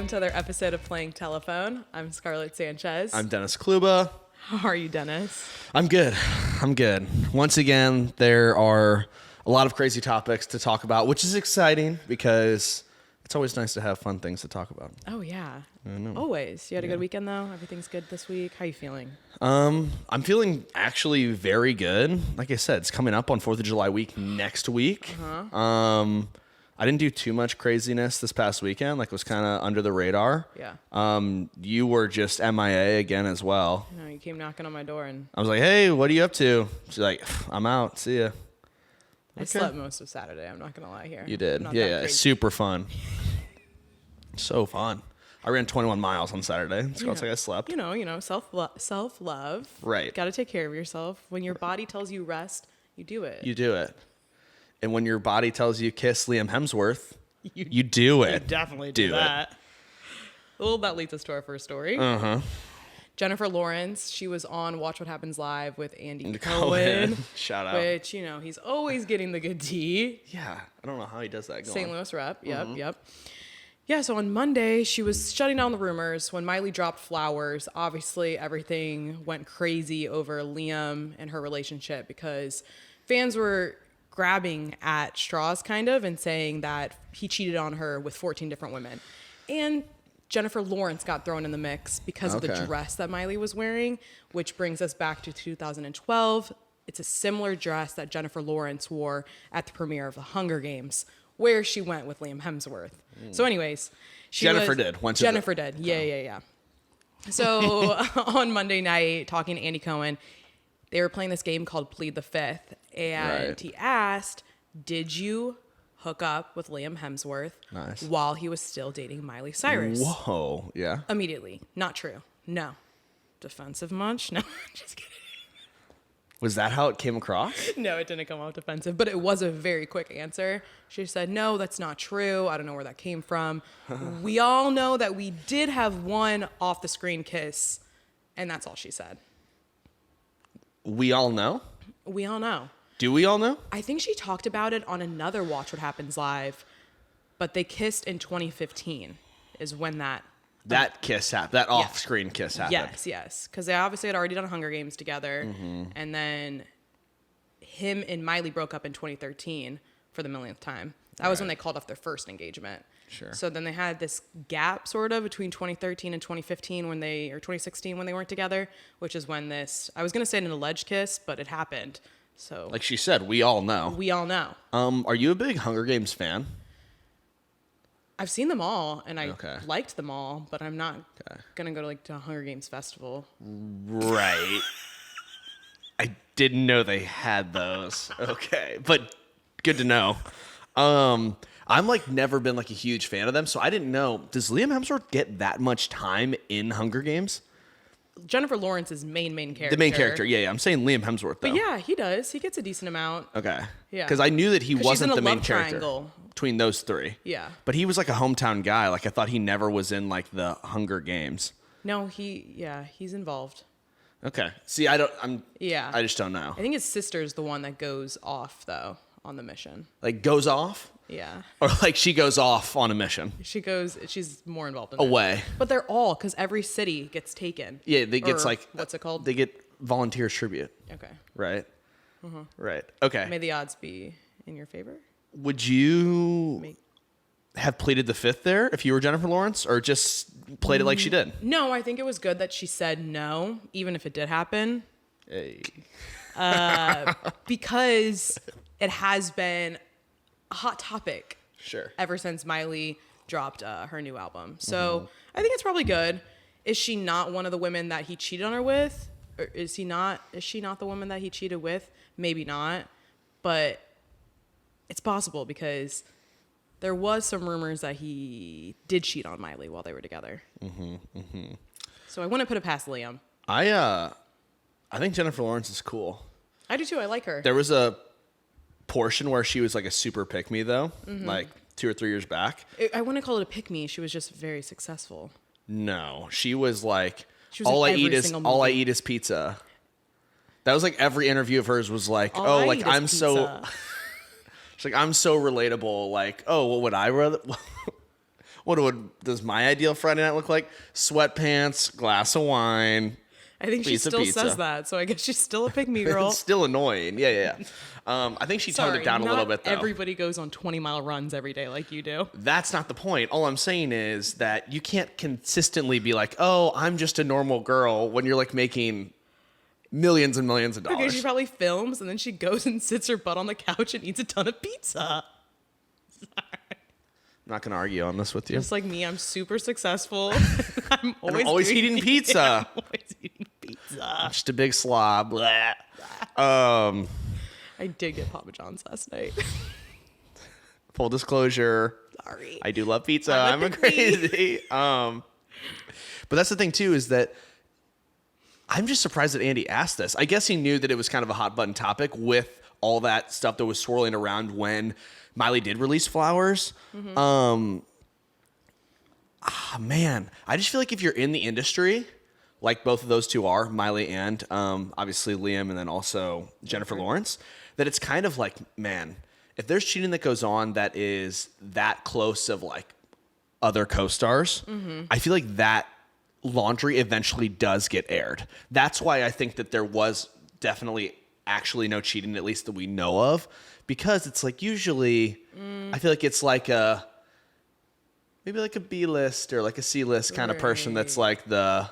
welcome to another episode of Playing Telephone. I'm Scarlett Sanchez. I'm Dennis Kluba. How are you, Dennis? I'm good. Once again, there are a lot of crazy topics to talk about, which is exciting because it's always nice to have fun things to talk about. Oh, yeah. Always. You had a good weekend, though? Everything's good this week? How you feeling? I'm feeling actually very good. Like I said, it's coming up on 4th of July week next week. I didn't do too much craziness this past weekend. Like, it was kind of under the radar. Yeah. You were just MIA again as well. No, you came knocking on my door and I was like, hey, what are you up to? She's like, I'm out. See ya. I slept most of Saturday. I'm not going to lie here. You did. Not Yeah. crazy. Super fun. So fun. I ran 21 miles on Saturday. So it's like I slept. You know, self-love. Right. Got to take care of yourself. When your body tells you rest, you do it. You do it. And when your body tells you kiss Liam Hemsworth, you do it. You definitely do that. Well, that leads us to our first story. Jennifer Lawrence, she was on Watch What Happens Live with Andy Cohen. Shout out. Which, he's always getting the good tea. Yeah. I don't know how he does that. St. Louis rep. Yep. Yeah, so on Monday, she was shutting down the rumors. When Miley dropped Flowers, obviously everything went crazy over Liam and her relationship because fans were grabbing at straws kind of and saying that he cheated on her with 14 different women. And Jennifer Lawrence got thrown in the mix because of the dress that Miley was wearing, which brings us back to 2012. It's a similar dress that Jennifer Lawrence wore at the premiere of The Hunger Games, where she went with Liam Hemsworth. So anyways, Jennifer did. Yeah. So on Monday night, talking to Andy Cohen, they were playing this game called Plead the Fifth. And he asked, did you hook up with Liam Hemsworth while he was still dating Miley Cyrus? Whoa. Yeah. Immediately. Not true. No. Defensive much? No, just kidding. Was that how it came across? No, it didn't come out defensive, but it was a very quick answer. She said, no, that's not true. I don't know where that came from. We all know that we did have one off the screen kiss, and that's all she said. We all know? We all know. Do we all know? I think she talked about it on another Watch What Happens Live, but they kissed in 2015 is when that kiss happened. That off-screen kiss happened. Yes. Because they obviously had already done Hunger Games together. And then him and Miley broke up in 2013 for the millionth time. That was when they called off their first engagement. Sure. So then they had this gap sort of between 2013 and 2015 or 2016 when they weren't together, which is when I was going to say an alleged kiss, but it happened. So like she said, we all know. We all know. Are you a big Hunger Games fan? I've seen them all, and I liked them all, but I'm not going to go to a Hunger Games festival. Right. I didn't know they had those. Okay. But good to know. I'm never been a huge fan of them, so I didn't know. Does Liam Hemsworth get that much time in Hunger Games? Jennifer Lawrence's main character. The main character, yeah. I'm saying Liam Hemsworth, though. But yeah, he does. He gets a decent amount. Okay. Yeah. Because I knew that he wasn't the main character triangle between those three. Yeah. But he was a hometown guy. I thought he never was in the Hunger Games. No, he's involved. Okay. See, I just don't know. I think his sister's the one that goes off, though, on the mission. Goes off? Yeah. Or she goes off on a mission. She's more involved in away. But they're all, because every city gets taken. Yeah, they get what's it called? They get volunteers tribute. Okay. Right? Right. Okay. May the odds be in your favor. Would you have pleaded the fifth there if you were Jennifer Lawrence, or just played it like she did? No, I think it was good that she said no, even if it did happen. Hey. Because it has been a hot topic. Sure. Ever since Miley dropped her new album. So I think it's probably good. Is she not one of the women that he cheated on her with? Or is she not the woman that he cheated with? Maybe not. But it's possible because there was some rumors that he did cheat on Miley while they were together. So I wouldn't put it past Liam. I think Jennifer Lawrence is cool. I do too. I like her. There was a portion where she was a super pick-me, though, 2 or 3 years back. I wouldn't call it a pick-me. She was just very successful. No, she was all I eat is pizza. That was every interview of hers was I'm so She's like, I'm so relatable. Like, oh, what would I rather? does my ideal Friday night look like? Sweatpants, glass of wine. I think she still says that, so I guess she's still a pick-me girl. It's still annoying. Yeah. I think she toned it down a little bit, though. Everybody goes on 20-mile runs every day like you do. That's not the point. All I'm saying is that you can't consistently be like, oh, I'm just a normal girl when you're like making millions and millions of dollars. Okay, she probably films and then she goes and sits her butt on the couch and eats a ton of pizza. I'm not going to argue on this with you. Just like me, I'm super successful. I'm always eating pizza. I'm always eating pizza. Just a big slob. Blah. I did get Papa John's last night. Full disclosure. Sorry. I do love pizza. I'm a crazy. But that's the thing too, is that I'm just surprised that Andy asked this. I guess he knew that it was kind of a hot button topic with all that stuff that was swirling around when Miley did release Flowers. Man, I just feel like if you're in the industry, like both of those two are, Miley and obviously Liam, and then also Jennifer Lawrence, that it's kind of like, man, if there's cheating that goes on that is that close of like other co-stars, I feel like that laundry eventually does get aired. That's why I think that there was definitely actually no cheating, at least that we know of, because it's like usually I feel like it's like maybe like a B-list or like a C-list kind of person that's like the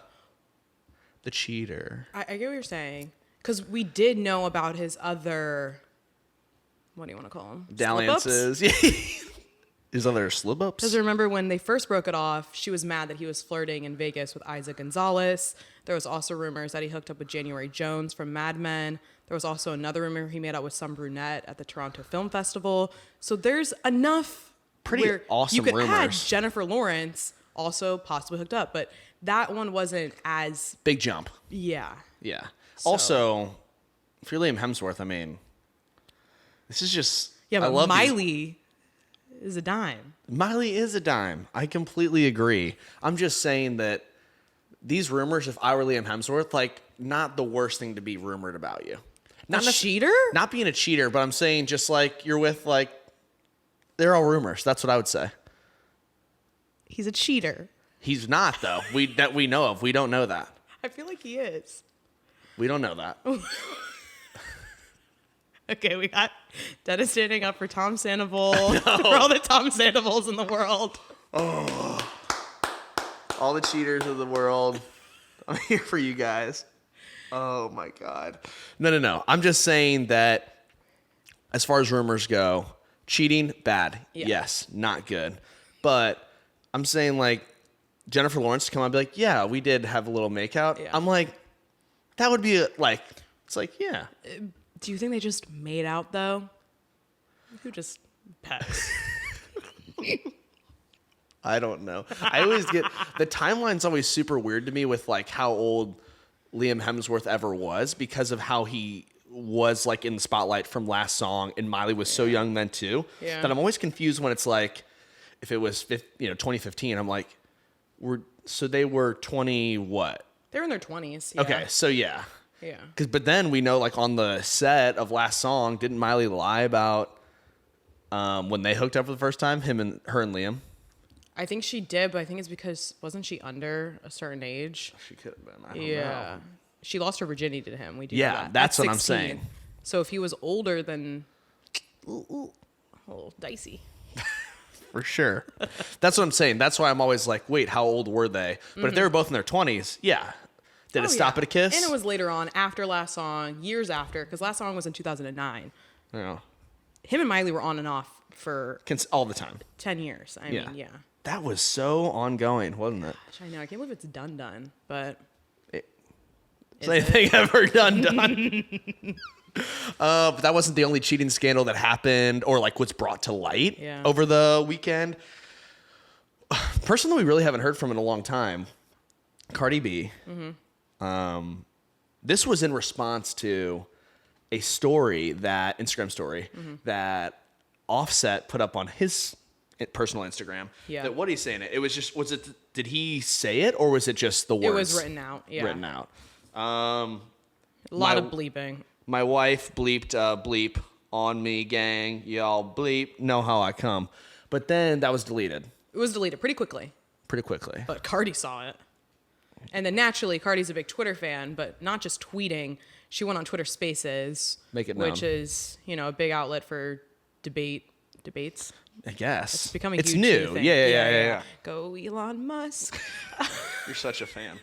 cheater. I get what you're saying. Because we did know about his other, what do you want to call them? Dalliances. His other slip-ups. Because remember when they first broke it off, she was mad that he was flirting in Vegas with Isa Gonzalez. There was also rumors that he hooked up with January Jones from Mad Men. There was also another rumor he made out with some brunette at the Toronto Film Festival. So there's enough pretty awesome you could rumors. add Jennifer Lawrence also possibly hooked up, but that one wasn't as big jump. Yeah. So. Also, if you're Liam Hemsworth, I mean, this is just but Miley is a dime. Miley is a dime. I completely agree. I'm just saying that these rumors, if I were Liam Hemsworth, like, not the worst thing to be rumored about you. Not a cheater? Not being a cheater, but I'm saying just like you're with, like, they're all rumors. That's what I would say. He's a cheater. He's not, though. That we know of. We don't know that. I feel like he is. We don't know that. Okay, we got Dennis standing up for Tom Sandoval. For all the Tom Sandovals in the world. Oh. All the cheaters of the world. I'm here for you guys. Oh, my God. No. I'm just saying that as far as rumors go, cheating, bad. Yeah. Yes, not good. But I'm saying, like, Jennifer Lawrence to come out and be like, yeah, we did have a little makeout. Yeah. I'm like, that would be it's like, yeah. Do you think they just made out, though? Who just pecks? I don't know. I always get the timeline's always super weird to me with like how old Liam Hemsworth ever was because of how he was like in the spotlight from last song, and Miley was so young then too. Yeah. That I'm always confused when it's like if it was 2015. I'm like, they were 20 what? They were in their 20s. Yeah. Okay, so yeah. Yeah. But then we know like on the set of last song, didn't Miley lie about when they hooked up for the first time, her and Liam? I think she did, but I think it's because wasn't she under a certain age? She could have been. I don't know. She lost her virginity to him. We do know that. That's what 16. I'm saying. So if he was older, then a little dicey. For sure. That's what I'm saying. That's why I'm always like, wait, how old were they? But if they were both in their 20s, yeah. Did it stop at a kiss? And it was later on, after last song, years after, because last song was in 2009. Yeah. Him and Miley were on and off for all the time. 10 years. I mean, yeah. That was so ongoing, wasn't it? Gosh, I know. I can't believe it's done, but it's anything ever done. But that wasn't the only cheating scandal that happened or like was brought to light over the weekend. Person that we really haven't heard from in a long time, Cardi B. Mm-hmm. This was in response to a Instagram story that Offset put up on his personal Instagram. Yeah. That what he's saying it was just did he say it or was it just the words? It was written out. Yeah. Written out. A lot of bleeping. My wife bleeped bleep on me, gang. Y'all bleep know how I come. But then that was deleted. It was deleted pretty quickly. But Cardi saw it. And then naturally, Cardi's a big Twitter fan, but not just tweeting. She went on Twitter Spaces, which is, a big outlet for debates. I guess. It's becoming it's huge new. Thing. Yeah. Go Elon Musk. You're such a fan.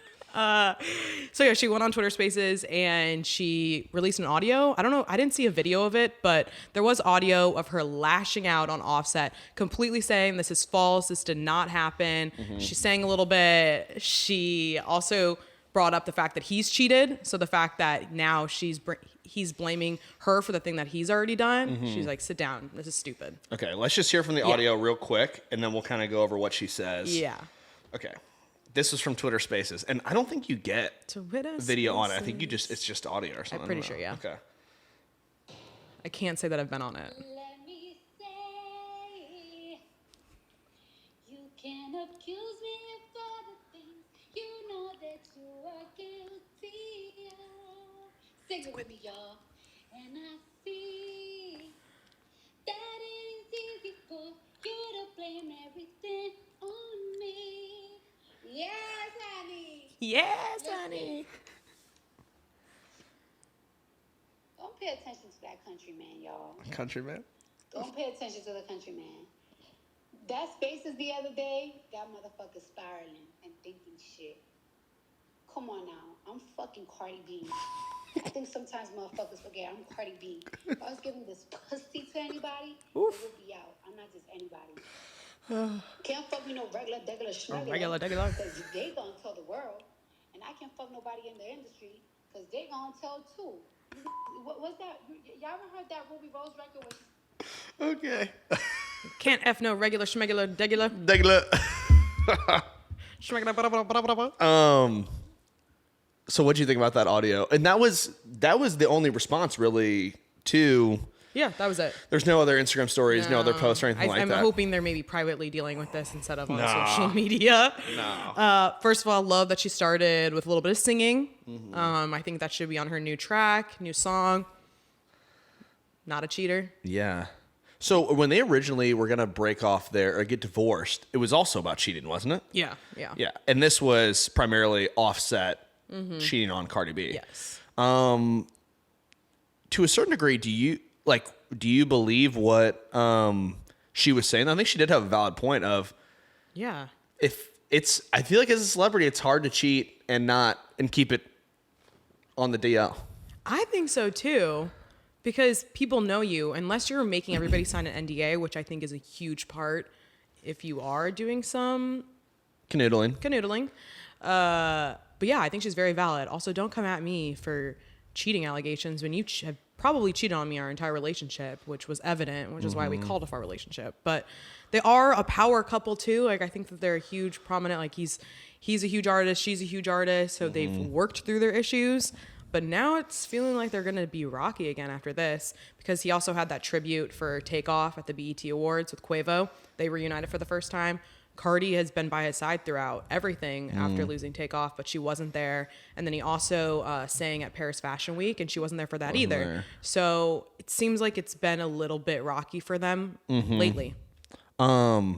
So yeah, she went on Twitter Spaces and she released an audio. I don't know. I didn't see a video of it, but there was audio of her lashing out on Offset, completely saying this is false. This did not happen. She sang a little bit. She also brought up the fact that he's cheated. So the fact that now he's blaming her for the thing that he's already done. She's like, sit down. This is stupid. Okay, let's just hear from the audio real quick, and then we'll kind of go over what she says. Yeah. Okay. This was from Twitter Spaces, and I don't think you get Twitter video on it. I think it's just audio or something. I'm pretty sure, yeah. Okay. I can't say that I've been on it. Let me say, you can accuse me of other things. You know that you are guilty of. Sing it with me, y'all. And I see that it is easy for you to blame everything on me. Yes, honey. Yes, honey. Don't pay attention to that countryman, y'all. Countryman? Don't pay attention to the countryman. That Spaces the other day, that motherfucker spiraling and thinking shit. Come on now. I'm fucking Cardi B. I think sometimes motherfuckers forget I'm Cardi B. If I was giving this pussy to anybody, it would be out. I'm not just anybody. Can't fuck me no regular schmegular. Because they gonna tell the world. And I can't fuck nobody in the industry because they gonna tell too. What's that? Y'all ever heard that Ruby Rose record? Okay. Can't F no regular schmegular degular. So what'd you think about that audio? And that was the only response really to... Yeah, that was it. There's no other Instagram stories, no other posts or anything like that. I'm hoping they're maybe privately dealing with this instead of on social media. No. First of all, I love that she started with a little bit of singing. I think that should be on her new track, new song. Not a cheater. Yeah. So when they originally were going to break off or get divorced, it was also about cheating, wasn't it? Yeah. Yeah. And this was primarily Offset cheating on Cardi B. Yes. To a certain degree, do you believe what she was saying? I think she did have a valid point of, yeah, I feel like as a celebrity, it's hard to cheat and keep it on the DL. I think so too, because people know you unless you're making everybody sign an NDA, which I think is a huge part if you are doing some canoodling. But yeah, I think she's very valid. Also, don't come at me for cheating allegations when you have probably cheated on me our entire relationship, which was evident, which is why we called off our relationship. But they are a power couple too. Like, I think that they're a huge prominent, like he's a huge artist, she's a huge artist. So they've worked through their issues, but now it's feeling like they're going to be rocky again after this, because he also had that tribute for Takeoff at the BET Awards with Quavo. They reunited for the first time. Cardi has been by his side throughout everything after losing Takeoff, but she wasn't there. And then he also sang at Paris Fashion Week, and she wasn't there for that either. There. So it seems like it's been a little bit rocky for them lately. I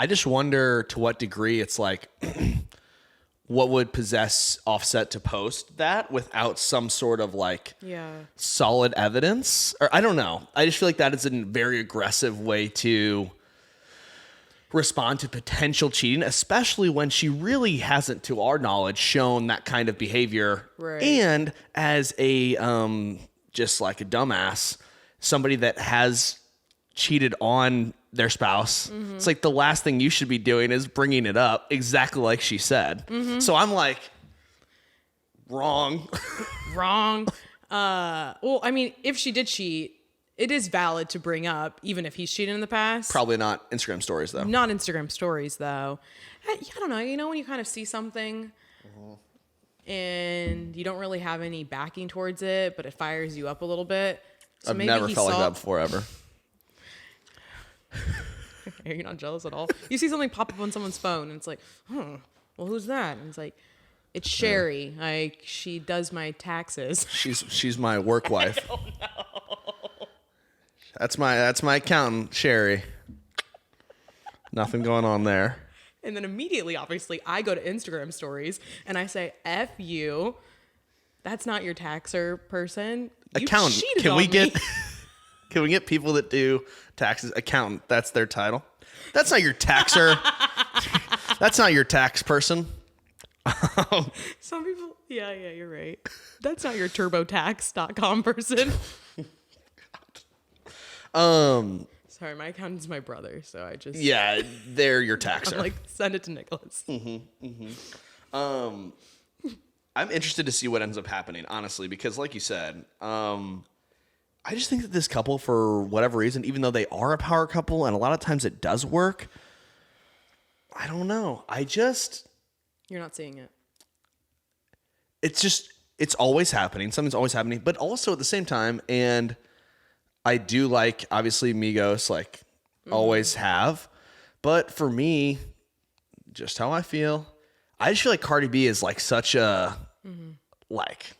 just wonder to what degree it's like, what would possess Offset to post that without some sort of solid evidence? Or I don't know. I just feel like that is a very aggressive way to respond to potential cheating, especially when she really hasn't, to our knowledge, shown that kind of behavior. Right. And as a just like a dumbass, somebody that has cheated on their spouse, it's like the last thing you should be doing is bringing it up, exactly like she said. So I'm like, wrong. Well, I mean, if she did cheat, it is valid to bring up, even if he's cheated in the past. Probably not Instagram stories, though. Not Instagram stories, though. I don't know. You know, when you kind of see something and you don't really have any backing towards it, but it fires you up a little bit. So I've never felt like that before, ever. Are you not jealous at all? You see something pop up on someone's phone, and it's like, well, who's that? And it's like, it's Sherry. Like, she does my taxes. She's my work wife. I don't know. That's my accountant, Sherry. Nothing going on there. And then immediately, obviously, I go to Instagram stories and I say, F you. That's not your taxer person. You Accountant. cheated Can on we get me. can we get people that do taxes? Accountant. That's their title. That's not your taxer. That's not your tax person. Some people, yeah, you're right. That's not your TurboTax.com person. Sorry, my accountant's my brother, so I just they're your taxer. I'm like, send it to Nicholas. I'm interested to see what ends up happening, honestly, because like you said, I just think that this couple, for whatever reason, even though they are a power couple and a lot of times it does work, I don't know. You're not seeing it. It's always happening. Something's always happening, but also at the same time, and I do like, obviously, Migos, like, always have, but for me, just how I feel, I just feel like Cardi B is like such a like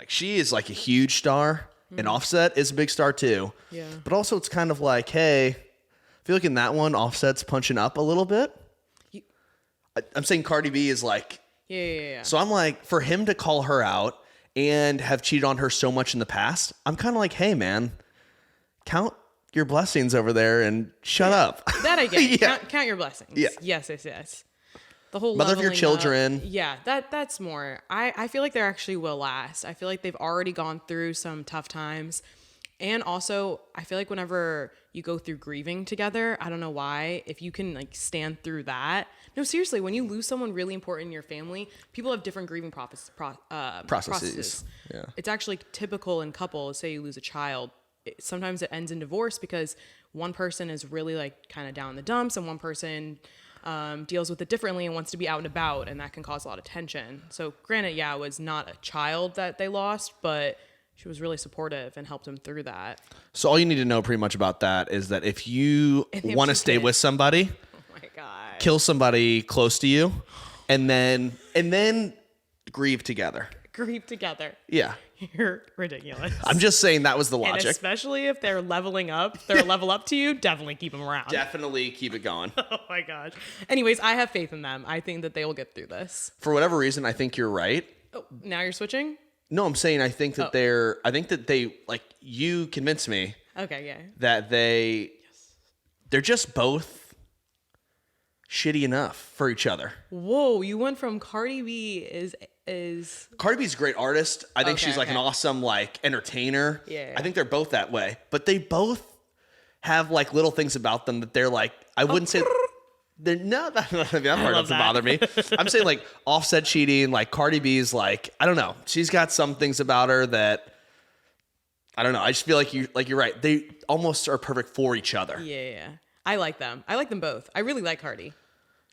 she is like a huge star, and Offset is a big star too. Yeah. But also it's kind of like, hey, I feel like in that one, Offset's punching up a little bit. I'm saying Cardi B is like, Yeah. so I'm like, for him to call her out and have cheated on her so much in the past, I'm kind of like, hey man, count your blessings over there and shut up. That I get. Yeah. Count your blessings. Yeah. Yes. The whole Mother of your leveling children. up. Yeah, that's more. I feel like they actually will last. I feel like they've already gone through some tough times. And also, I feel like whenever you go through grieving together, I don't know why, if you can like stand through that. No, seriously, when you lose someone really important in your family, people have different grieving processes. Yeah. It's actually typical in couples. Say you lose a child, sometimes it ends in divorce because one person is really like kind of down in the dumps and one person deals with it differently and wants to be out and about, and that can cause a lot of tension. So granted, it was not a child that they lost, but she was really supportive and helped him through that. So all you need to know pretty much about that is that if you want to stay with somebody, Oh my God. kill somebody close to you, and then grieve together. Grieve together. Yeah. You're ridiculous. I'm just saying that was the And logic. especially if they're leveling up, they're level up to you, definitely keep them around. Definitely keep it going. Oh my gosh. Anyways, I have faith in them. I think that they will get through this. For whatever reason, I think you're right. Oh, now you're switching? No, I'm saying I think that they, like, you convinced me Okay, yeah. that they're just both shitty enough for each other. Whoa, you went from Cardi B is Cardi B's a great artist. I think Okay, she's like an okay. awesome like entertainer. Yeah. I think they're both that way, but they both have like little things about them that they're like, I wouldn't say they're that part doesn't bother me. I'm saying like Offset cheating, like Cardi B's like, I don't know. She's got some things about her that I don't know. I just feel like you're right. They almost are perfect for each other. Yeah. I like them. I like them both. I really like Cardi.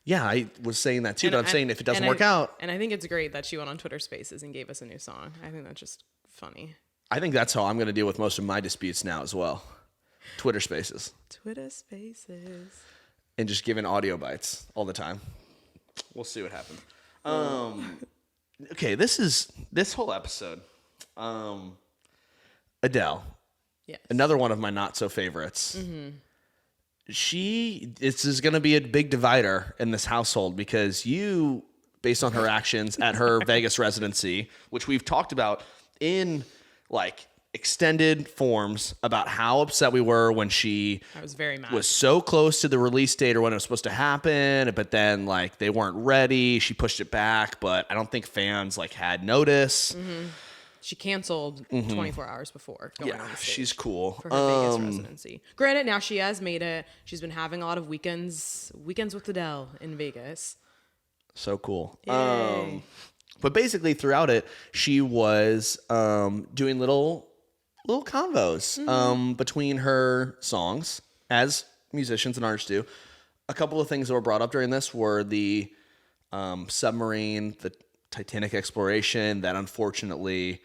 Yeah, I was saying that too, but I'm saying if it doesn't and work out. And I think it's great that she went on Twitter Spaces and gave us a new song. I think that's just funny. I think that's how I'm going to deal with most of my disputes now as well. Twitter Spaces. Twitter Spaces. And just giving audio bites all the time. We'll see what happens. Okay, this whole episode. Adele. Yes. Another one of my not so favorites. Mm-hmm. This is going to be a big divider in this household because you, based on her actions at her Vegas residency, which we've talked about in like extended forms about how upset we were when she I was very mad. was so close to the release date or when it was supposed to happen, but then like they weren't ready. She pushed it back, but I don't think fans like had notice. Mm-hmm. She canceled 24 hours before going on the stage She's cool. for her Vegas residency. Granted, now she has made it. She's been having a lot of weekends with Adele in Vegas. So cool. Yay. But basically throughout it, she was doing little convos between her songs, as musicians and artists do. A couple of things that were brought up during this were the submarine, the Titanic exploration, that unfortunately,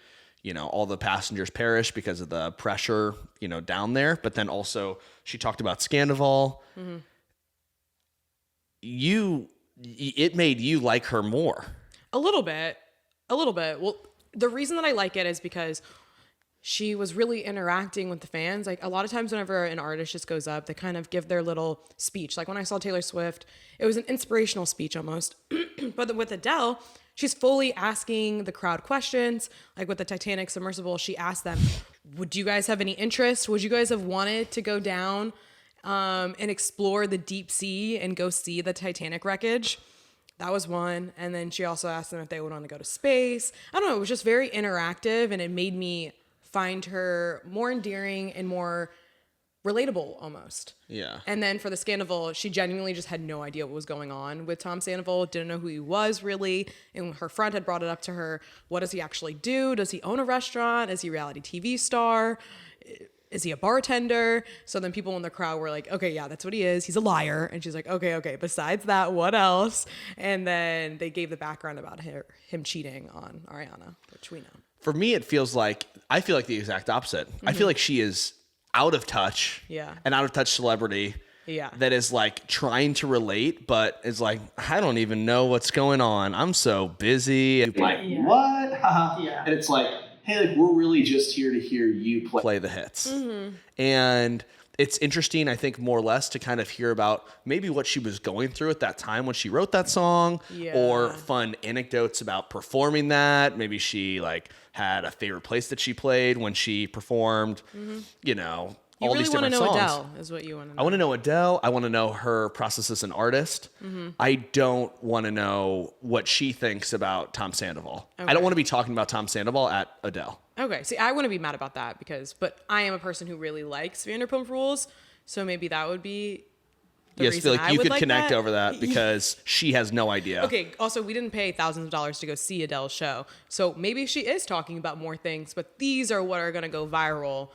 all the passengers perished because of the pressure, down there. But then also she talked about Scandival. Mm-hmm. It made you like her more. A little bit. Well, the reason that I like it is because she was really interacting with the fans. Like a lot of times whenever an artist just goes up, they kind of give their little speech. Like when I saw Taylor Swift, it was an inspirational speech almost. But with Adele, she's fully asking the crowd questions. Like with the Titanic submersible, she asked them, would you guys have any interest? Would you guys have wanted to go down and explore the deep sea and go see the Titanic wreckage? That was one. And then she also asked them if they would want to go to space. I don't know. It was just very interactive, and it made me find her more endearing and more relatable almost. Yeah. And then for the Sandoval, she genuinely just had no idea what was going on with Tom Sandoval, didn't know who he was really. And her friend had brought it up to her. What does he actually do? Does he own a restaurant? Is he a reality TV star? Is he a bartender? So then people in the crowd were like, okay, yeah, that's what he is. He's a liar. And she's like, okay. Besides that, what else? And then they gave the background about him cheating on Ariana, which we know. For me, I feel like the exact opposite. I feel like she is out of touch. Yeah. An out of touch celebrity. Yeah. That is like trying to relate, but is like, I don't even know what's going on. I'm so busy. And like, what? Yeah. And it's like, hey, like we're really just here to hear you play the hits. Mm-hmm. And it's interesting, I think, more or less to kind of hear about maybe what she was going through at that time when she wrote that song, or fun anecdotes about performing that. Maybe she like had a favorite place that she played when she performed, you know, all these different songs. You really want to know Adele is what you want to know. I want to know Adele. I want to know her process as an artist. Mm-hmm. I don't want to know what she thinks about Tom Sandoval. Okay. I don't want to be talking about Tom Sandoval at Adele. Okay. See, I wouldn't be mad about that but I am a person who really likes Vanderpump Rules. So maybe that would be the reason feel like I you would could like connect that. over that because she has no idea. Okay. Also, we didn't pay thousands of dollars to go see Adele's show. So maybe she is talking about more things, but these are what are going to go viral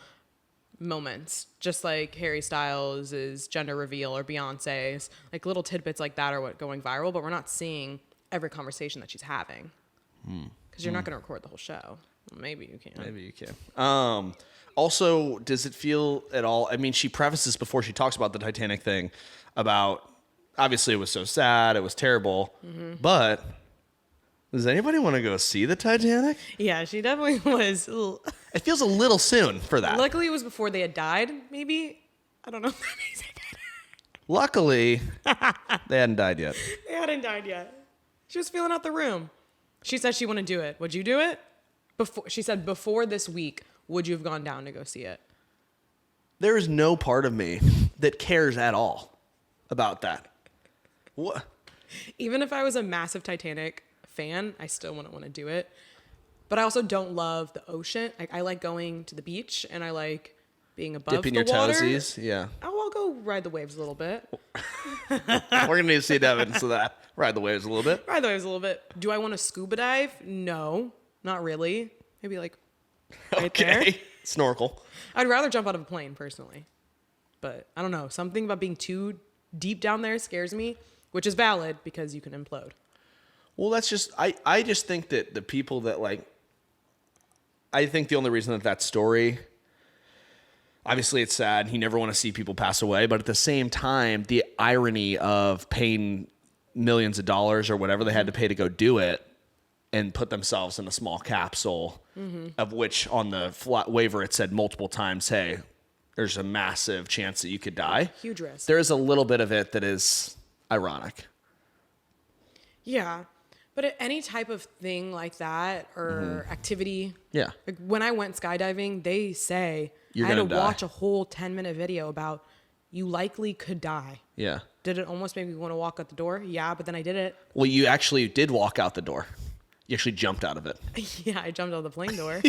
moments, just like Harry Styles' gender reveal or Beyonce's, like little tidbits like that are what going viral, but we're not seeing every conversation that she's having because you're not going to record the whole show. Maybe you can. Maybe you can. Also, does it feel at all, I mean, she prefaces before she talks about the Titanic thing about, obviously it was so sad, it was terrible, but does anybody want to go see the Titanic? Yeah, she definitely was. It feels a little soon for that. Luckily, it was before they had died, maybe. I don't know if that makes it better. Luckily, they hadn't died yet. They hadn't died yet. She was feeling out the room. She said she wouldn't do it. Would you do it? She said before this week, would you have gone down to go see it? There is no part of me that cares at all about that. What? Even if I was a massive Titanic fan, I still wouldn't want to do it. But I also don't love the ocean. Like I like going to the beach and I like being above dipping the your water. toesies. Yeah. Oh, I'll go ride the waves a little bit. We're gonna need to see evidence of that. Ride the waves a little bit. Ride the waves a little bit. Do I want to scuba dive? No, not really. Maybe like right there. Snorkel. I'd rather jump out of a plane personally. But I don't know. Something about being too deep down there scares me, which is valid because you can implode. Well, that's just, I just think that the people that like, I think the only reason that story, obviously it's sad. You never want to see people pass away. But at the same time, the irony of paying millions of dollars or whatever they had to pay to go do it and put themselves in a small capsule, of which on the waiver it said multiple times, hey, there's a massive chance that you could die. Huge risk. There is a little bit of it that is ironic. Yeah. But any type of thing like that or activity. Yeah. Like when I went skydiving, they say You're I had to gonna die. watch a whole 10-minute video about you likely could die. Yeah. Did it almost make me want to walk out the door? Yeah, but then I did it. Well, you actually did walk out the door. You actually jumped out of it. Yeah, I jumped out of the plane door.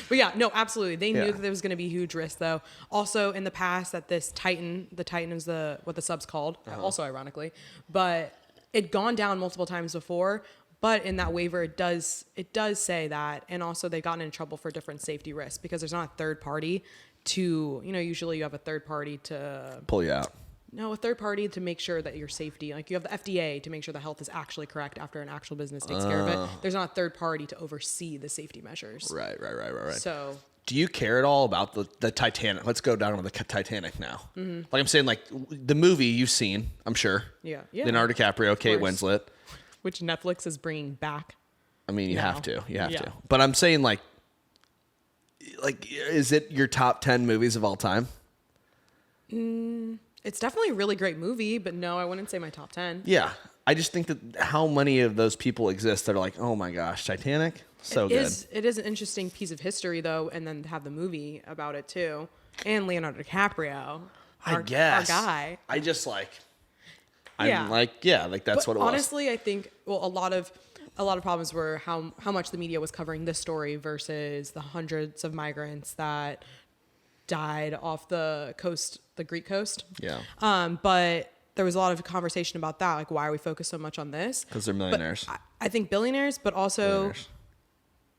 But yeah, no, absolutely. They knew that there was going to be huge risk, though. Also, in the past, that this Titan, the Titan is what the sub's called, also ironically, but it'd gone down multiple times before. But in that waiver, it does say that, and also they've gotten in trouble for different safety risks because there's not a third party to, usually you have a third party to pull you out. No, a third party to make sure that your safety, like you have the FDA to make sure the health is actually correct after an actual business takes care of it. There's not a third party to oversee the safety measures. Right. So, do you care at all about the Titanic? Let's go down to the Titanic now. Mm-hmm. Like I'm saying, like the movie you've seen, I'm sure. Yeah. Leonardo DiCaprio, Kate Winslet. Which Netflix is bringing back. I mean, you have to. You have to. But I'm saying, like, like, is it your top 10 movies of all time? It's definitely a really great movie, but no, I wouldn't say my top 10. Yeah. I just think that how many of those people exist that are like, oh my gosh, Titanic? So good. It is an interesting piece of history, though, and then to have the movie about it, too. And Leonardo DiCaprio. I guess. Our guy. I just like, I'm Yeah. like, yeah, like that's But what it was. honestly, I think, well, a lot of problems were how much the media was covering this story versus the hundreds of migrants that died off the coast, the Greek coast. Yeah. But there was a lot of conversation about that. Like, why are we focused so much on this? Because they're millionaires. I think billionaires, but also Millionaires.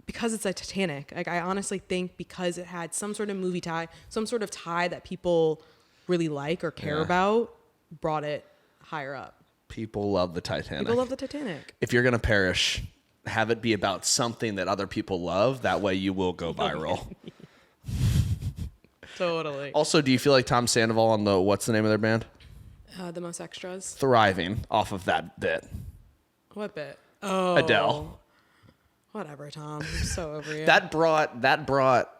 because it's a Titanic. Like, I honestly think because it had some sort of movie tie, some sort of tie that people really like or care about, brought it higher up. People love the Titanic. People love the Titanic. If you're going to perish, have it be about something that other people love. That way you will go viral. Totally. Also, do you feel like Tom Sandoval on the, what's the name of their band? The Most Extras. Thriving off of that bit. What bit? Oh. Adele. Whatever, Tom. I'm so over you. That brought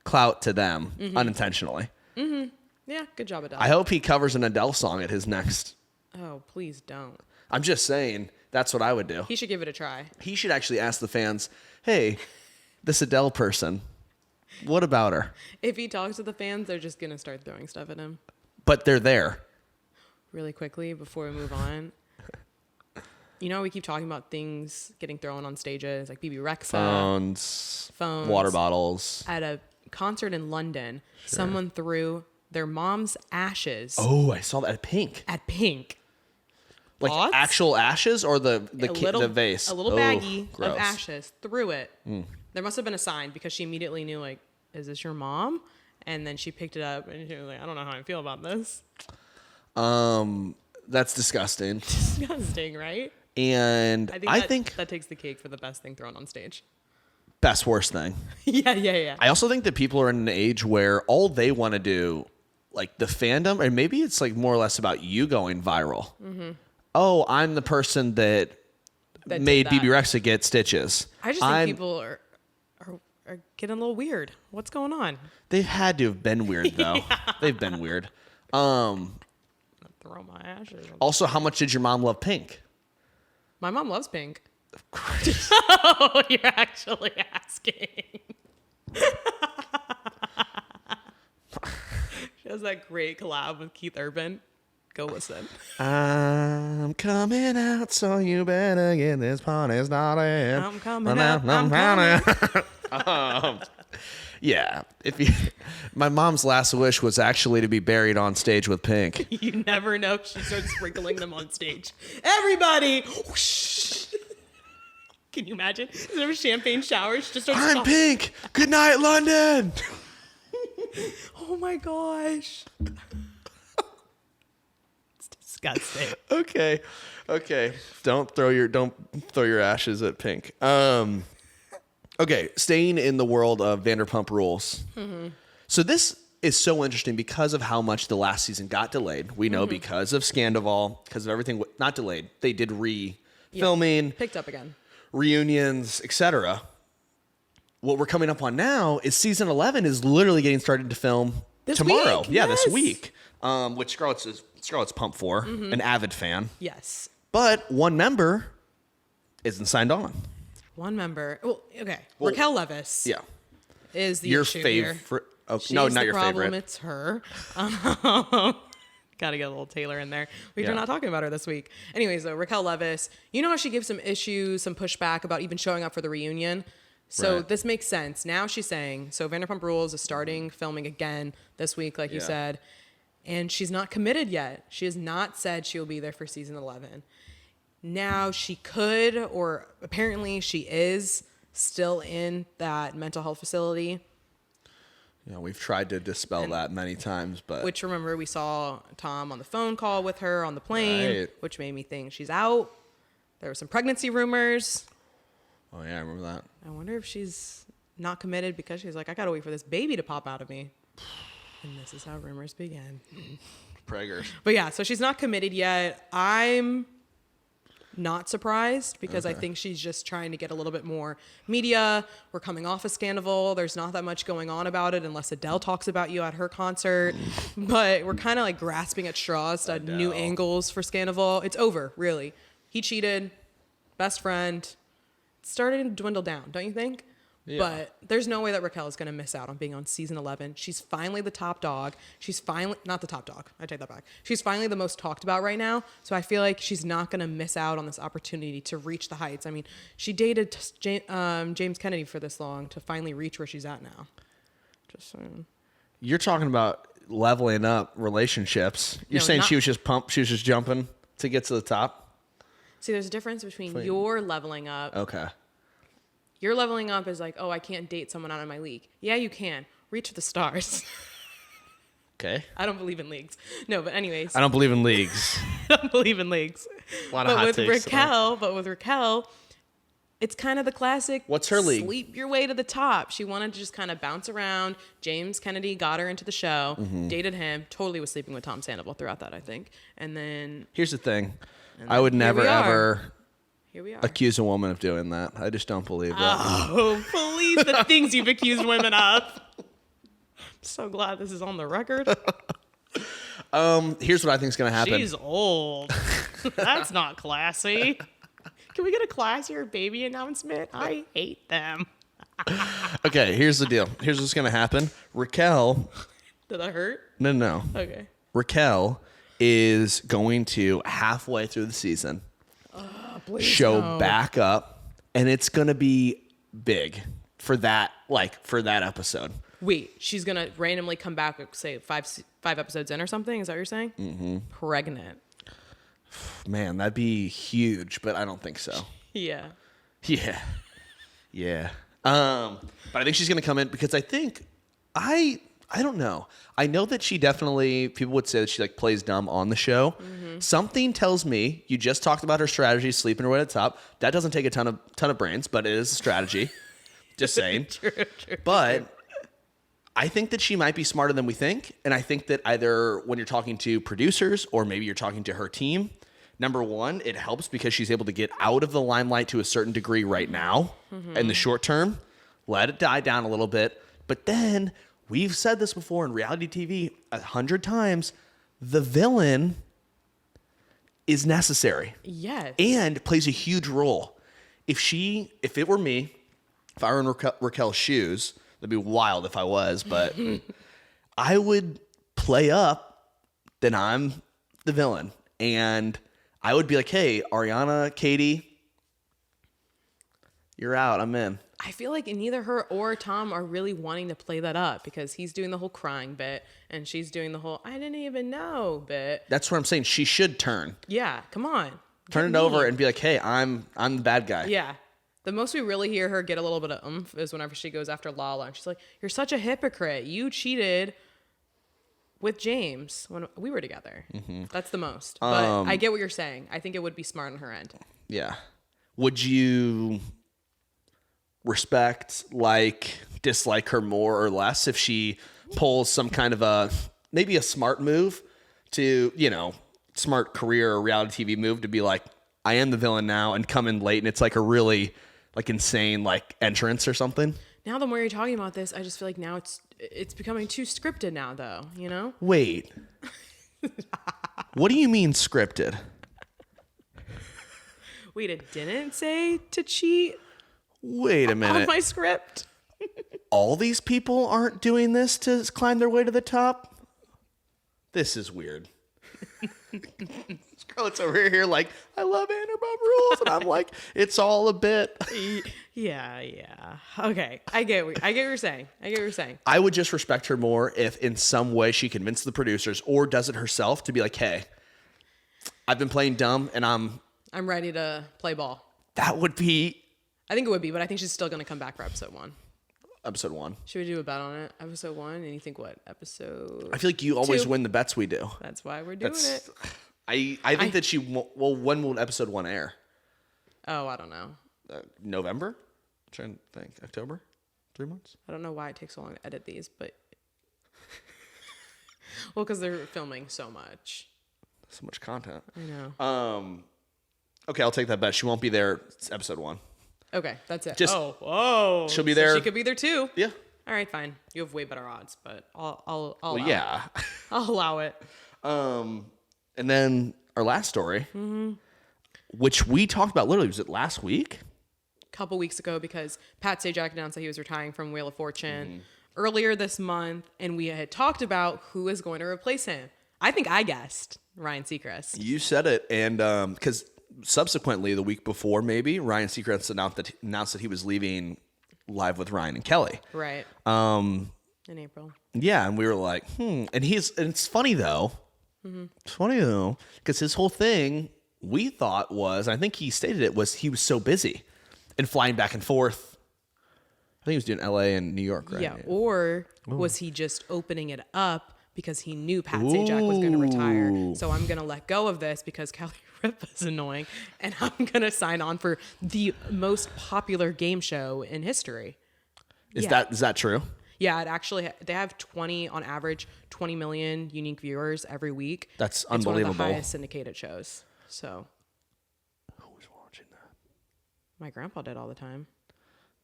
clout to them unintentionally. Yeah, good job, Adele. I hope he covers an Adele song at his next. Oh, please don't. I'm just saying, that's what I would do. He should give it a try. He should actually ask the fans, hey, this Adele person, what about her? If he talks to the fans, they're just going to start throwing stuff at him. But they're there. Really quickly, before we move on. You know, we keep talking about things getting thrown on stages, like BB Rexa. Phones, Phones. water bottles. At a concert in London, someone threw their mom's ashes Oh, I saw that at Pink. at Pink. Like Thoughts? actual ashes or the vase? A little Oh, baggie gross. of ashes. Threw it. There must have been a sign because she immediately knew, like, is this your mom? And then she picked it up and she was like, I don't know how I feel about this. That's disgusting. Disgusting, right? And I think that takes the cake for the best thing thrown on stage. best worst thing. Yeah. I also think that people are in an age where all they want to do, like the fandom, and maybe it's like more or less about you going viral. Oh, I'm the person that That made did that. BB Rexa get stitches. I just think people are getting a little weird. What's going on? They've had to have been weird though. They've been weird. Throw my ashes. Also, how much did your mom love Pink? My mom loves Pink. Oh, you're actually asking. She has that great collab with Keith Urban. Go listen. I'm coming out, so you better get this party started. I'm coming out. I'm coming. Yeah, my mom's last wish was actually to be buried on stage with Pink. You never know. She starts sprinkling them on stage. Everybody. Whoosh. Can you imagine? Instead of champagne showers, just starts. I'm Pink. Good night, London. Oh my gosh. It's disgusting. Okay. Don't throw your ashes at Pink. Okay, staying in the world of Vanderpump Rules. So this is so interesting because of how much the last season got delayed. We know because of Scandival, because of everything not delayed. They did filming, Picked up again. reunions, etc. What we're coming up on now is season 11 is literally getting started to film This tomorrow. week, Yeah, yes. this week. Which Scarlett's pumped for, an avid fan. Yes. But one member isn't signed on. One member. Well, okay. Raquel Leviss. Yeah. Is the Your issue here. favorite? Oh, She's no, not the your problem. favorite. It's her. Got to get a little Taylor in there. We're Yeah. not talking about her this week. Anyways, though, Raquel Leviss, you know how she gives some issues, some pushback about even showing up for the reunion? So Right. this makes sense. Now she's saying, so Vanderpump Rules is starting filming again this week, like you Yeah. said, and she's not committed yet. She has not said she'll be there for season 11. Now she could, or apparently she is still in that mental health facility. Yeah, we've tried to dispel that many times, but Which, remember, we saw Tom on the phone call with her on the plane, Right. which made me think she's out. There were some pregnancy rumors. oh yeah, I remember that. I wonder if she's not committed because she's like, I got to wait for this baby to pop out of me. And this is how rumors begin. Preggers. But yeah, so she's not committed yet. I'm not surprised because I think she's just trying to get a little bit more media. We're coming off a Scandal. There's not that much going on about it unless Adele talks about you at her concert. But we're kind of like grasping at straws to new angles for Scandal. It's over, really. He cheated. Best friend. It's starting to dwindle down, don't you think? Yeah. But there's no way that Raquel is going to miss out on being on season 11. She's finally the top dog. She's finally, not the top dog. I take that back. She's finally the most talked about right now. So I feel like she's not going to miss out on this opportunity to reach the heights. I mean, she dated James Kennedy for this long to finally reach where she's at now. Just saying. You're talking about leveling up relationships. You're saying she was just pumped. She was just jumping to get to the top. See, there's a difference between your leveling up. Okay. Your leveling up is like, oh, I can't date someone out of my league. Yeah, you can. Reach for the stars. Okay. I don't believe in leagues. No, but anyways. I don't believe in leagues. I don't believe in leagues. A lot of hot takes. But with Raquel, it's kind of the classic. What's her league? Sleep your way to the top. She wanted to just kind of bounce around. James Kennedy got her into the show, dated him, totally was sleeping with Tom Sandoval throughout that, I think. And then. Here's the thing. I would never, ever. Here we are. Accuse a woman of doing that. I just don't believe that. Oh, please, the things you've accused women of. I'm so glad this is on the record. Here's what I think is going to happen. She's old. That's not classy. Can we get a classier baby announcement? I hate them. Okay, here's the deal. Here's what's going to happen. Raquel. Did that hurt? No. Okay. Raquel is going to, halfway through the season, show back up, and it's gonna be big for that episode. Wait, she's gonna randomly come back, say five episodes in or something? Is that what you're saying? Mm-hmm. Pregnant. Man, that'd be huge, but I don't think so. Yeah. But I think she's gonna come in because I think I don't know. I know that she definitely, people would say that she like plays dumb on the show. Mm-hmm. Something tells me, you just talked about her strategy, sleeping her way at the top. That doesn't take a ton of brains, but it is a strategy. Just saying. True. But I think that she might be smarter than we think. And I think that either when you're talking to producers or maybe you're talking to her team, number one, it helps because she's able to get out of the limelight to a certain degree right now in the short term. Let it die down a little bit. But then, we've said this before in reality TV 100 times, the villain is necessary. Yes. And plays a huge role. If it were me, if I were in Raquel's shoes, that'd be wild if I was, but I would play up that I'm the villain. And I would be like, hey, Ariana, Katie, you're out, I'm in. I feel like neither her or Tom are really wanting to play that up because he's doing the whole crying bit and she's doing the whole I didn't even know bit. That's what I'm saying. She should turn. Yeah, come on. Turn it over and be like, hey, I'm the bad guy. Yeah. The most we really hear her get a little bit of oomph is whenever she goes after Lala and she's like, you're such a hypocrite. You cheated with James when we were together. Mm-hmm. That's the most. But I get what you're saying. I think it would be smart on her end. Yeah. Would you respect, dislike her more or less if she pulls some kind of maybe a smart move to, smart career or reality TV move to be like, I am the villain now and come in late and it's like a really insane entrance or something? Now the more you're talking about this, I just feel like now it's becoming too scripted now though, Wait. What do you mean scripted? Wait, it didn't say to cheat? Wait a minute. On my script. All these people aren't doing this to climb their way to the top? This is weird. Scarlett's over here like, I love Vanderpump Rules. And I'm like, it's all a bit. Yeah. Okay. I get what you're saying. I would just respect her more if in some way she convinced the producers or does it herself to be like, hey, I've been playing dumb and I'm ready to play ball. That would be... I think it would be, but I think she's still going to come back for episode 1. Episode 1. Should we do a bet on it? Episode 1, and you think what? Episode I feel like you always 2? Win the bets we do. That's why we're doing it. I think that she won't... Well, when will episode 1 air? Oh, I don't know. November? I'm trying to think. October? 3 months? I don't know why it takes so long to edit these, but... Well, because they're filming so much. So much content. I know. Okay, I'll take that bet. She won't be there. It's episode 1. Okay, that's it. Just- oh, she'll be so there. she could be there too. Yeah. All right, fine. You have way better odds, but I'll Well, allow yeah. it. I'll allow it. And then our last story, which we talked about literally, was it last week? Couple weeks ago, because Pat Sajak announced that he was retiring from Wheel of Fortune earlier this month, and we had talked about who is going to replace him. I think I guessed Ryan Seacrest. You said it, and because subsequently, the week before, maybe Ryan Seacrest announced that he was leaving Live with Ryan and Kelly. Right. In April. Yeah, and we were like, and it's funny though. It's funny though, because his whole thing we thought was, I think he stated it, was he was so busy and flying back and forth. I think he was doing LA and New York, right? Yeah. Or was he just opening it up because he knew Pat Sajak was going to retire? So I'm going to let go of this because Kelly Ripa is annoying, and I'm going to sign on for the most popular game show in history. Is that true? Yeah, it actually, they have 20 million unique viewers every week. That's It's one of unbelievable. the highest syndicated shows. So Who was watching that? my grandpa did all the time.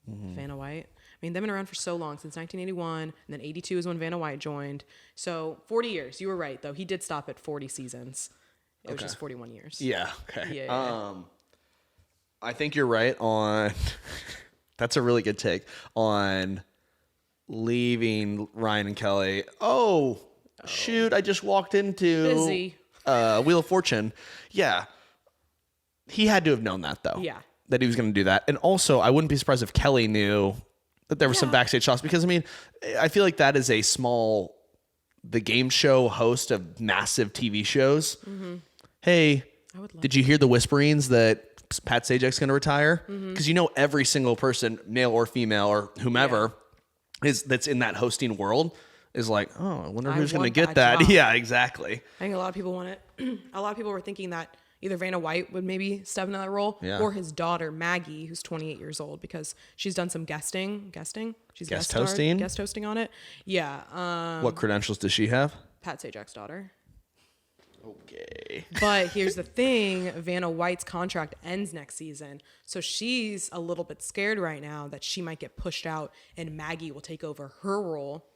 Vanna White. I mean, they've been around for so long, since 1981, and then 82 is when Vanna White joined. So 40 years. You were right, though. He did stop at 40 seasons. It was just 41 years. Yeah. Okay. Yeah. I think you're right on. That's a really good take on leaving Ryan and Kelly. Oh, shoot! I just walked into Busy. Wheel of Fortune. Yeah, he had to have known that though. Yeah. That he was going to do that, and also I wouldn't be surprised if Kelly knew that there was some backstage shots, because I mean, I feel like that is the game show host of massive TV shows. Hey, did you hear the whisperings that Pat Sajak's going to retire? Because every single person, male or female or whomever, that's in that hosting world is like, oh, I wonder who's going to want get that that. job. Yeah, exactly. I think a lot of people want it. A lot of people were thinking that either Vanna White would maybe step into that role, or his daughter Maggie, who's 28 years old, because she's done some guesting. She's Guest hosting on it. Yeah. What credentials does she have? Pat Sajak's daughter. Okay. But here's the thing, Vanna White's contract ends next season. So she's a little bit scared right now that she might get pushed out and Maggie will take over her role.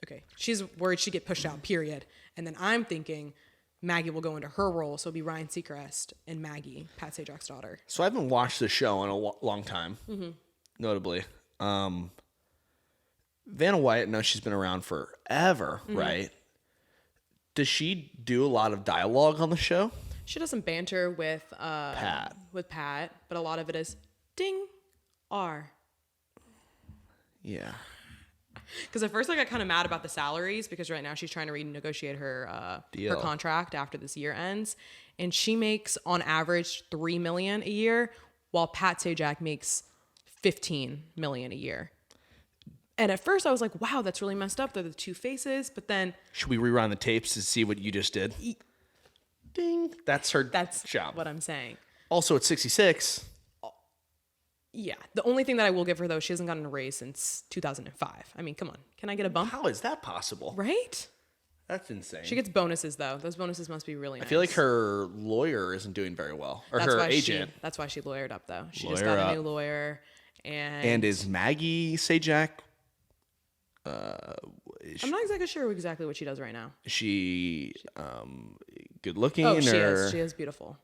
Okay, she's worried she'd get pushed out, period. And then I'm thinking Maggie will go into her role, so it'll be Ryan Seacrest and Maggie, Pat Sajak's daughter. So I haven't watched the show in a long time, notably. Vanna White, no, she's been around forever, right? Does she do a lot of dialogue on the show? She does some banter with Pat, but a lot of it is ding, R. Yeah. Because at first I got kind of mad about the salaries, because right now she's trying to renegotiate her Deal. contract after this year ends, and she makes on average $3 million a year, while Pat Sajak makes $15 million a year. And at first I was like, wow, that's really messed up. They're the two faces. But then Should we rewind the tapes to see what you just did? Ding. That's her job. what I'm saying. Also at 66. Yeah. The only thing that I will give her, though, she hasn't gotten a raise since 2005. I mean, come on. Can I get a bump? How is that possible? Right? That's insane. She gets bonuses, though. Those bonuses must be really nice. I feel like her lawyer isn't doing very well. Or her agent. That's why she lawyered up, though. She just Lawyer got a up. new lawyer. And is Maggie Sajak... I'm not exactly sure what she does right now. Is she good looking? Oh, she or? is. She is beautiful.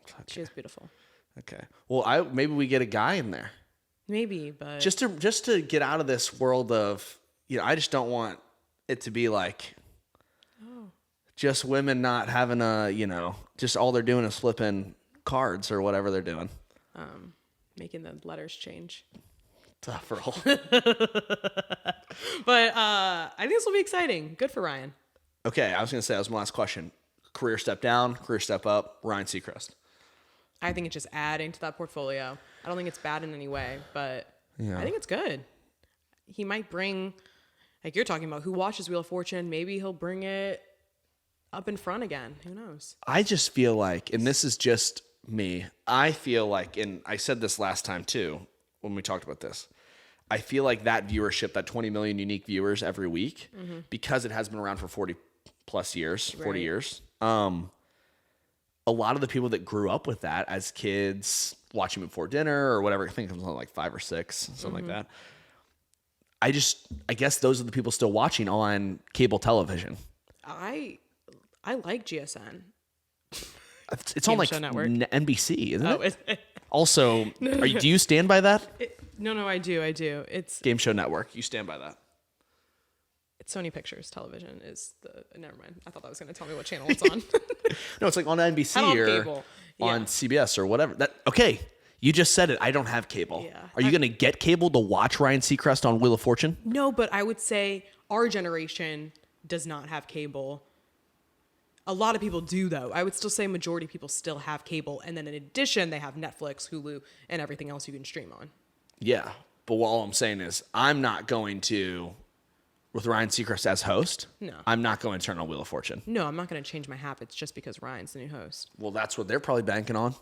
Okay. She is beautiful. Okay. Well, maybe we get a guy in there Maybe, but just to get out of this world of, I just don't want it to be like just women not having just all they're doing is flipping cards or whatever they're doing. making the letters change. Tough role. But I think this will be exciting. Good for Ryan. Okay, I was gonna say, that was my last question. Career step down, career step up. Ryan Seacrest. I think it's just adding to that portfolio. I don't think it's bad in any way, but I think it's good. He might bring, like you're talking about, who watches Wheel of Fortune? Maybe he'll bring it up in front again. Who knows? I just feel like, and this is just me, I feel like, and I said this last time too when we talked about this, I feel like that viewership, that 20 million unique viewers every week, because it has been around for 40 plus years, 40 Right. years, a lot of the people that grew up with that as kids, watching before dinner or whatever, I think it was like 5 or 6, something like that. I guess those are the people still watching on cable television. I like GSN. It's on like Show Network. NBC, isn't it? It, Also, do you stand by that? no, I do. It's Game Show Network. You stand by that. Sony Pictures Television is the. Never mind. I thought that was going to tell me what channel it's on. No, it's like on NBC I don't have or cable. on CBS or whatever. Okay, you just said it. I don't have cable. Yeah. Are you going to get cable to watch Ryan Seacrest on Wheel of Fortune? No, but I would say our generation does not have cable. A lot of people do, though. I would still say majority of people still have cable. And then in addition, they have Netflix, Hulu, and everything else you can stream on. Yeah, but all I'm saying is I'm not going to, with Ryan Seacrest as host, No. I'm not going to turn on Wheel of Fortune. No, I'm not going to change my habits just because Ryan's the new host. Well, that's what they're probably banking on.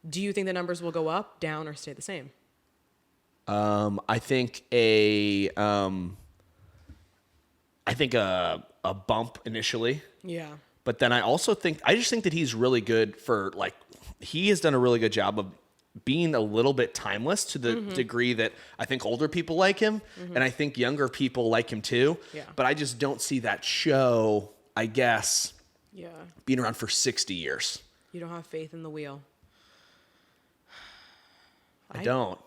Do you think the numbers will go up, down, or stay the same? I think a bump initially. Yeah. But then I just think that he's really good for, like, he has done a really good job of being a little bit timeless to the degree that I think older people like him, and I think younger people like him too. Yeah. But I just don't see that show, I guess, Yeah. being around for 60 years. You don't have faith in the wheel. I don't.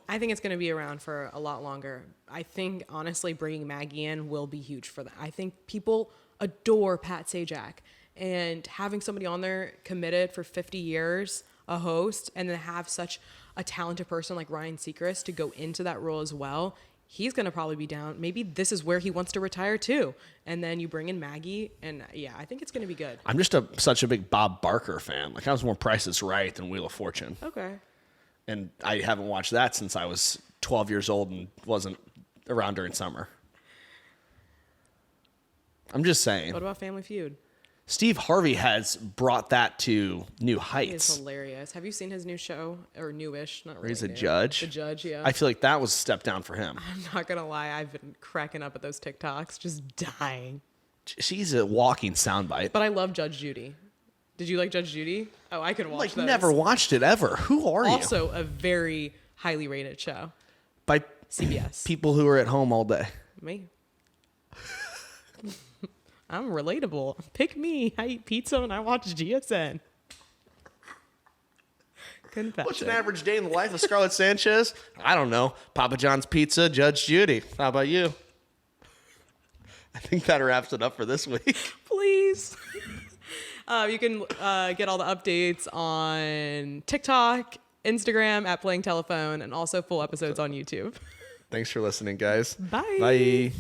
I think it's going to be around for a lot longer. I think, honestly, bringing Maggie in will be huge for that. I think people adore Pat Sajak, and having somebody on there committed for 50 years, a host, and then have such a talented person like Ryan Seacrest to go into that role as well, he's going to probably be down. Maybe this is where he wants to retire too. And then you bring in Maggie, and yeah, I think it's going to be good. I'm just such a big Bob Barker fan. Like, I was more Price is Right than Wheel of Fortune. Okay. And I haven't watched that since I was 12 years old and wasn't around during summer. I'm just saying. What about Family Feud? Steve Harvey has brought that to new It's heights. hilarious. Have you seen his new show? Or newish? Not really. He's a new. judge. The judge, yeah. I feel like that was a step down for him. I'm not going to lie. I've been cracking up at those TikToks, just dying. She's a walking soundbite. But I love Judge Judy. Did you like Judge Judy? Oh, I could watch Like, those. never watched it ever. Who are you? Also, a very highly rated show. By CBS. people who are at home all day. Me. I'm relatable. Pick me. I eat pizza and I watch GSN. Confession. What's an average day in the life of Scarlett Sanchez? I don't know. Papa John's Pizza, Judge Judy. How about you? I think that wraps it up for this week. Please. You can get all the updates on TikTok, Instagram at Playing Telephone, and also full episodes on YouTube. Thanks for listening, guys. Bye. Bye.